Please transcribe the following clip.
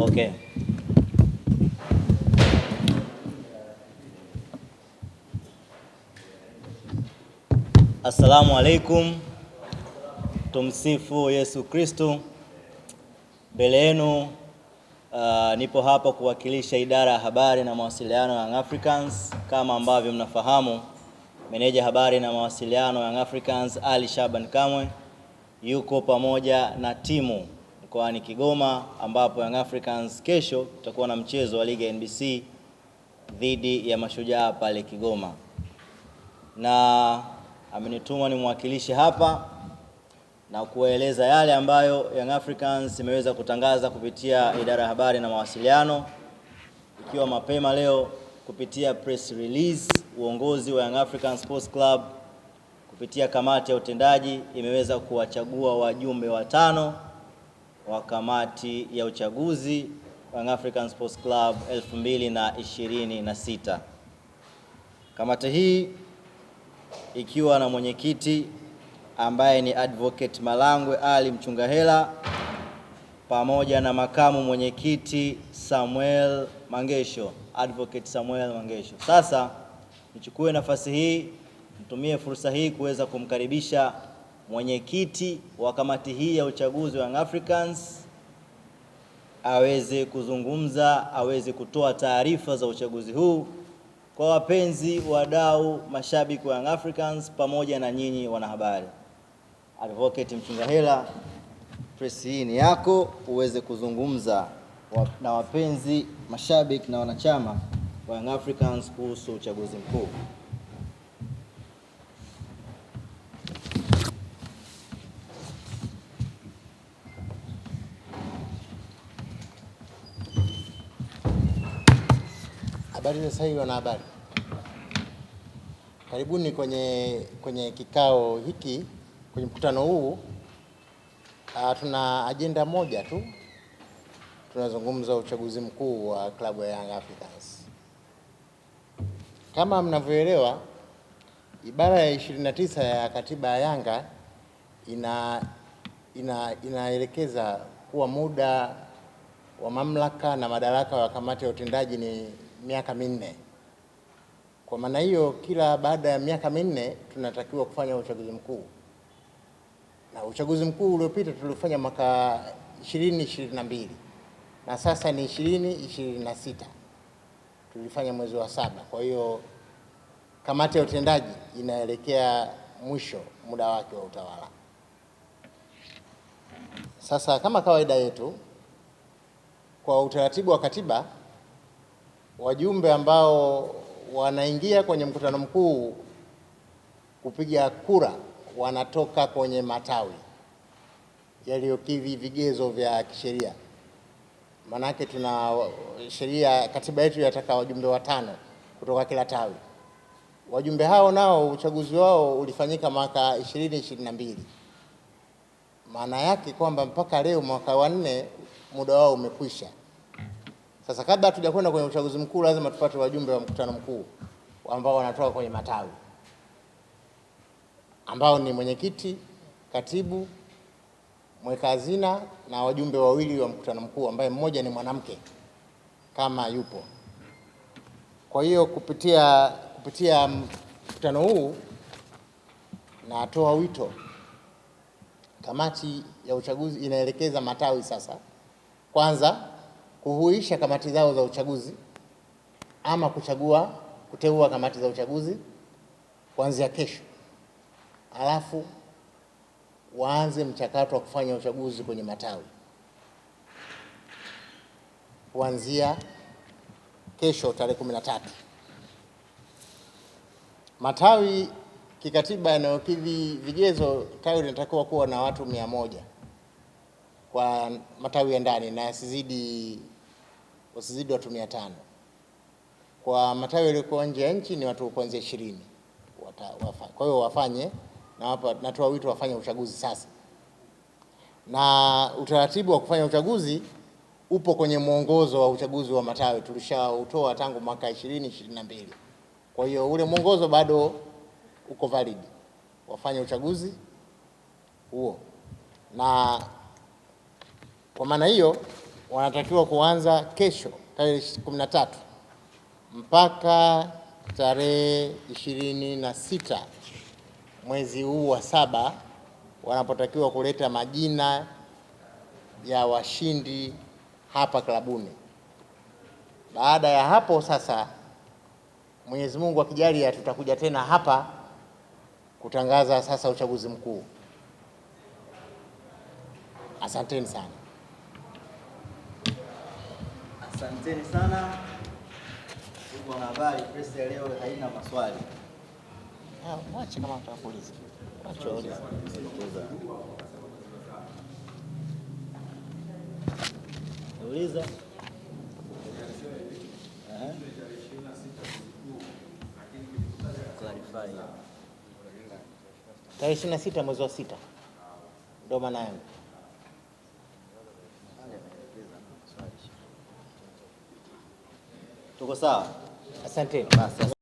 Okay. Assalamu alaikum. Tumsifu Yesu Kristo. Mbele yenu nipo hapa kuwakilisha idara ya habari na mawasiliano ya Young Africans. Kama ambavyo mnafahamu, meneja habari na mawasiliano ya Young Africans Ali Shaban Kamwe yuko pamoja na timu mkoani Kigoma, ambapo Young Africans kesho tutakuwa na mchezo wa ligi ya NBC dhidi ya Mashujaa pale Kigoma, na amenituma nimwakilishe hapa na kueleza yale ambayo Young Africans imeweza kutangaza kupitia idara ya habari na mawasiliano, ikiwa mapema leo kupitia press release. Uongozi wa Young Africans Sports Club kupitia kamati ya utendaji imeweza kuwachagua wajumbe 5 wa kamati ya uchaguzi wa Young Africans Sports Club 2026. Kamati hii ikiwa na mwenyekiti ambaye ni Advocate Malangwe Ali Mchungahela, pamoja na makamu mwenyekiti Samuel Mangesho, Advocate Samuel Mangesho. Sasa nichukue nafasi hii, nitumie fursa hii kuweza kumkaribisha mwenyekiti wa kamati hii ya uchaguzi wa Young Africans aweze kuzungumza, aweze kutoa taarifa za uchaguzi huu kwa wapenzi, wadau, mashabiki wa Young Africans pamoja na nyinyi wanahabari. Advocate Mchungahela, press hii ni yako uweze kuzungumza na wapenzi, mashabiki na wanachama wa Young Africans kuhusu uchaguzi mkuu. Habari za sasa hivi wanahabari. Karibuni kwenye kikao hiki, kwenye mkutano huu. Tuna agenda moja tu. Tunazungumza uchaguzi mkuu wa klabu ya Young Africans. Kama mnavyoelewa, ibara ya 29 ya katiba ya Yanga inaelekeza kuwa muda wa mamlaka na madaraka wa kamati ya utendaji ni miaka 4. Kwa maana hiyo, kila baada ya miaka 4 tunatakiwa kufanya uchaguzi mkuu. Na uchaguzi mkuu uliopita tulifanya mwaka 2022 na sasa ni 2026. Tulifanya mwezi wa 7. Kwa hiyo kamati ya utendaji inaelekea mwisho muda wake wa utawala. Sasa kama kawaida yetu, kwa utaratibu wa katiba, wajumbe ambao wanaingia kwenye mkutano mkuu kupiga kura wanatoka kwenye matawi yaliyokidhi vigezo vya kisheria. Manake tuna sheria, katiba yetu yataka wajumbe 5 kutoka kila tawi. Wajumbe hao nao uchaguzi wao ulifanyika mwaka 2022. Maana yake kwamba mpaka leo mwaka wa 4 muda wao umekwisha. Sasa kabla hatujakwenda kwenye uchaguzi mkuu, lazima tupate wajumbe wa mkutano mkuu ambao wanatoka kwenye matawi, ambao ni mwenyekiti, katibu, mweka hazina na wajumbe 2 wa mkutano mkuu, ambaye mmoja ni mwanamke kama yupo. Kwa hiyo kupitia mkutano huu natoa wito, kamati ya uchaguzi inaelekeza matawi sasa kwanza kuhuisha kamati zao za uchaguzi ama kuteua kamati za uchaguzi kuanzia kesho. Alafu waanze mchakato wa kufanya uchaguzi kwenye matawi kuanzia kesho tarehe 13. Matawi kikatiba yanayokidhi vigezo, tawi linatakiwa kuwa na watu 100 kwa matawi ya ndani na wasizidi watu 500. Kwa matawi yaliyokuwa nje ya nchi ni watu kuanzia 20. Kwa hiyo wafanye, na hapa natoa wito wafanye uchaguzi sasa. Na utaratibu wa kufanya uchaguzi upo kwenye mwongozo wa uchaguzi wa matawi, tulishautoa tangu mwaka 2022. Kwa hiyo ule mwongozo bado uko valid. Wafanye uchaguzi huo. Na kwa maana hiyo wanatakiwa kuanza kesho tarehe 13 mpaka tarehe 26 mwezi huu wa 7, wanapotakiwa kuleta majina ya washindi hapa klabuni. Baada ya hapo sasa, Mwenyezi Mungu akijalia, tutakuja tena hapa kutangaza sasa uchaguzi mkuu. Asanteni sana. Asanteni sana. Ndugu wanahabari, press ya leo haina maswali. Mwache kama mtakuuliza. Mwache uliza. Uliza. Clarify. Tarehe 26 mwezi wa 6 ndio maana yangu. Tuko sawa? Asanteni.